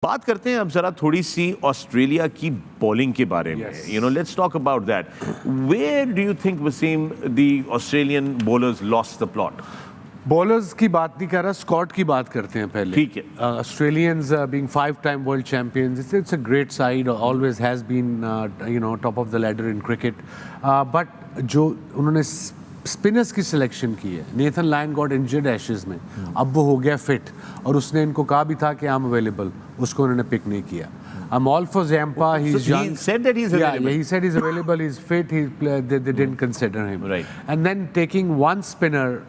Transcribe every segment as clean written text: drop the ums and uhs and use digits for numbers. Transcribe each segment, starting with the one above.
बात करते हैं अब जरा थोड़ी सी ऑस्ट्रेलिया की बॉलिंग के बारे में. Let's talk about that. Where do you think Wasim the Australian bowlers lost the plot? Bowlers की बात नहीं कर रहा, स्कॉट की बात करते हैं पहले. ठीक है. Australians being 5-time world champions, it's a great side, always has been top of the ladder in cricket. But जो उन्होंने स्पिनर्स की सिलेक्शन की है, Nathan Lyon got injured Ashes में, अब वो हो गया फिट और उसने इनको कहा भी था कि आई एम अवेलेबल, उसको उन्होंने पिक नहीं किया. I'm all for Zampa. He's young. He said that he's available. Yeah, he said he's available. He's fit. They didn't consider him. Right. And then taking one spinner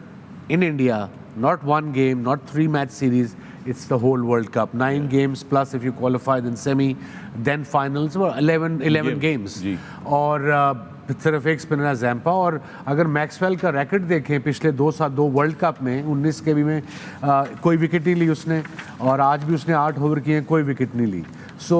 in India, not one game, not 3-match series. It's the whole World Cup. 9 games plus if you qualify, then semi, then finals. Well, 11 games. और सिर्फ एक spinner है Zampa. और अगर Maxwell का racket देखें पिछले 2 world cup में, 19 के भी में कोई विकेट नहीं ली उसने, और आज भी उसने 8 ओवर किए, कोई विकेट नहीं ली. So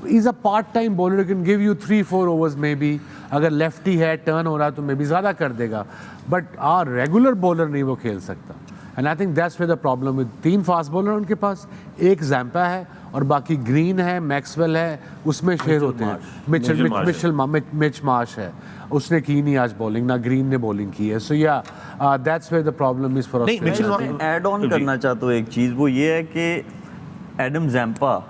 is a part time bowler, can give you 3-4 overs maybe. अगर लेफ्टी है, टर्न हो रहा है तो मे बी ज़्यादा कर देगा, बट रेगुलर बॉलर नहीं वो खेल सकता. And I think that's where the problem. With 3 fast bowler उनके पास, एक जैम्पा है और बाकी ग्रीन है, मैक्सवेल है, उसमें शेर होते हैं. मिच मार्श है, उसने की नहीं आज बॉलिंग, ना ग्रीन ने बॉलिंग की है. So yeah that's where the problem is for Australia. Add on करना चाहता हूँ एक चीज़, वो ये है कि एडम जैम्पा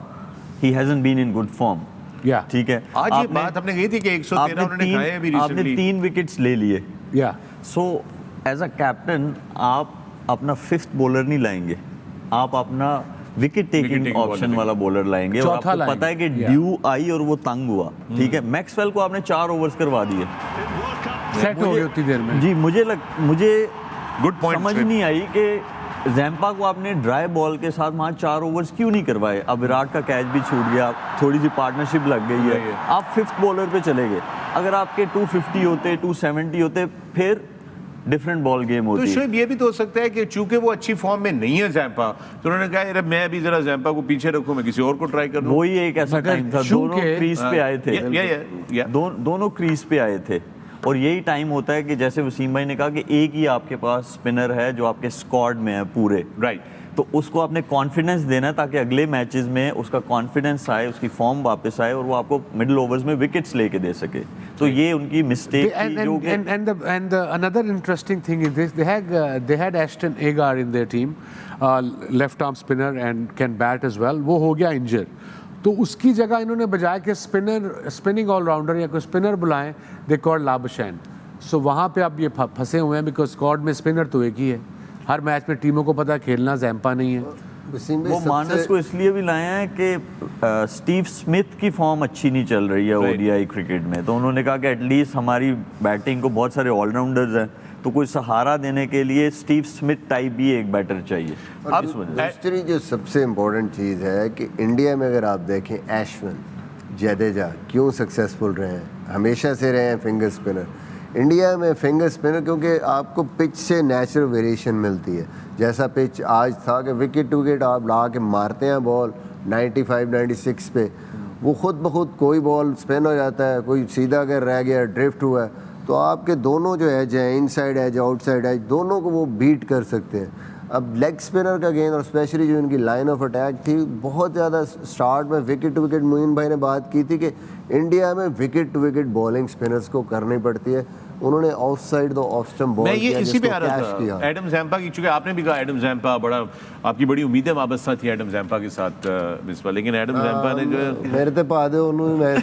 ही hasn't been in good form. Yeah ठीक है. आज ये बात आपने कही थी कि 113 उन्होंने खाए अभी रिसेंटली. आपने 3 विकेट्स ले लिए. या सो एज अ कैप्टन आप अपना 5th बॉलर नहीं लाएंगे, आप अपना विकेट टेकिंग ऑप्शन वाला बॉलर लाएंगे. और आपको पता है कि ड्यू आई और वो तंग हुआ. ठीक है, मैक्सवेल को आपने 4 ओवर्स करवा दिए, सेट हो गई उतनी देर में. जी मुझे गुड पॉइंट समझ नहीं आई कि जैम्पा को आपने ड्राई बॉल के साथ वहाँ 4 ओवर्स क्यों नहीं करवाए. अब विराट का कैच भी छूट गया, थोड़ी सी पार्टनरशिप लग गई है, आप 5th बॉलर पे चले गए. अगर आपके 250 होते, 270 होते, फिर डिफरेंट बॉल गेम होती. तो शोएब ये भी तो हो सकता है कि चूंकि वो अच्छी फॉर्म में नहीं है जैम्पा, तो उन्होंने कहा यार मैं अभी जरा जैम्पा को पीछे रखूं, मैं किसी और को ट्राई कर लूं. वही एक ऐसा टाइम था, दोनों क्रीज पे आए थे. दोनों क्रीज पे आए थे. और यही टाइम होता है कि जैसे वसीम भाई ने कहा कि एक ही आपके पास स्पिनर है जो आपके स्क्वाड में है पूरे. राइट. तो उसको आपने कॉन्फिडेंस देना है ताकि अगले मैचेस में उसका कॉन्फिडेंस आए, उसकी फॉर्म वापस आए और वो आपको मिडिल ओवर्स में विकेट्स लेके दे सके. तो ये उनकी मिस्टेक थी. And another interesting thing is this: they had Ashton Agar in their team, left arm spinner and can bat as well. वो हो गया इंजर, तो उसकी जगह इन्होंने बजाय के स्पिनिंग ऑलराउंडर या कोई स्पिनर बुलाएं, दे कॉल्ड लाबशान. सो वहाँ पे अब ये फंसे हुए हैं बिकॉज स्क्वाड में स्पिनर तो एक ही है. हर मैच में टीमों को पता है खेलना जैम्पा नहीं है. वो मानस को इसलिए भी लाए हैं कि स्टीव स्मिथ की फॉर्म अच्छी नहीं चल रही है ओडीआई क्रिकेट में. तो उन्होंने कहा कि एटलीस्ट हमारी बैटिंग को बहुत सारे ऑलराउंडर्स हैं, तो कोई सहारा देने के लिए स्टीव स्मिथ टाइप भी एक बैटर चाहिए. अब दूसरी जो सबसे इम्पोर्टेंट चीज़ है कि इंडिया में अगर आप देखें, एशविन, जडेजा क्यों सक्सेसफुल रहे हैं, हमेशा से रहे हैं फिंगर स्पिनर. इंडिया में फिंगर स्पिनर क्योंकि आपको पिच से नेचुरल वेरिएशन मिलती है. जैसा पिच आज था कि विकेट टू विकेट आप ला के मारते हैं बॉल 95-96 पे, वो खुद ब खुद कोई बॉल स्पिन हो जाता है, कोई सीधा अगर रह गया, ड्रिफ्ट हुआ है, तो आपके दोनों जो एज हैं, इनसाइड एज, आउटसाइड एज, दोनों को वो बीट कर सकते हैं. अब लेग स्पिनर का गेंद और स्पेशली जो इनकी लाइन ऑफ अटैक थी, बहुत ज़्यादा स्टार्ट में विकेट टू विकेट, मोइन भाई ने बात की थी कि इंडिया में wicket to wicket bowling spinners को करनी पड़ती है. उन्होंने ऑफ साइड दो ऑफ स्टंप बॉल किया, इसी पे आ रहा था एडम जैम्पा की. चूंकि आपने भी कहा एडम जैम्पा बड़ा, आपकी बड़ी उम्मीदें वाबस्ता थी एडम जैम्पा के साथ मिसबा, लेकिन एडम जैम्पा ने जो है मेरे तो पा दे उन्होंने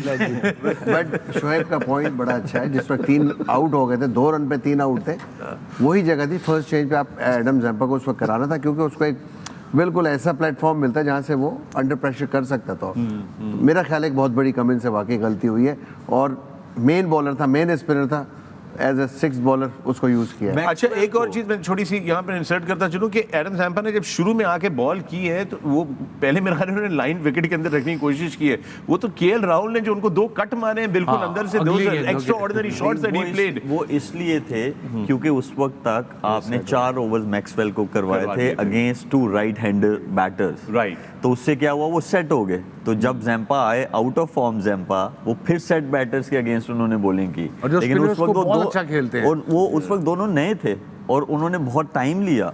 बट शोएब का पॉइंट बड़ा अच्छा है. जिस वक्त 3 आउट हो गए थे, 2 रन पे 3 आउट थे, वही जगह थी फर्स्ट चेंज पे आप एडम जैम्पा को उस वक्त कराना था, क्योंकि उसको एक बिल्कुल ऐसा प्लेटफॉर्म मिलता है जहाँ से वो अंडर प्रेशर कर सकता था. मेरा ख्याल एक बहुत बड़ी कमिंस से वाकई गलती हुई है. और मेन बॉलर था, मेन स्पिनर था, एज अ 6th बॉलर उसको यूज किया. अच्छा, एक और चीज मैं छोटी सी यहाँ पे इंसर्ट करता चलूं कि एडम जैम्पा ने जब शुरू में आके बॉल की है, तो वो पहले मेरे ख्याल में उन्होंने लाइन विकेट के अंदर रखने की कोशिश की है. वो तो केएल राहुल ने जो उनको 2 कट मारे हैं बिल्कुल अंदर से, 2 extra ordinary shots that he played, वो इसलिए थे क्योंकि उस वक्त तक आपने 4 ओवर्स मैक्सवेल को करवाए थे against 2 right hander batters. Right. तो उससे क्या हुआ, वो सेट हो गए. तो जब जैम्पा आए, आउट ऑफ फॉर्म जैम्पा, वो फिर सेट बैटर्स के अगेंस्ट उन्होंने बॉलिंग की. लेकिन उस वक्त वो बहुत अच्छा खेलते हैं. और वो उस वक्त दोनों नए थे और उन्होंने बहुत टाइम लिया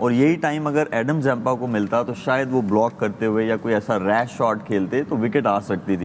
और यही टाइम अगर एडम जैम्पा को मिलता तो शायद वो ब्लॉक करते हुए या कोई ऐसा रैश शॉट खेलते तो विकेट आ सकती थी।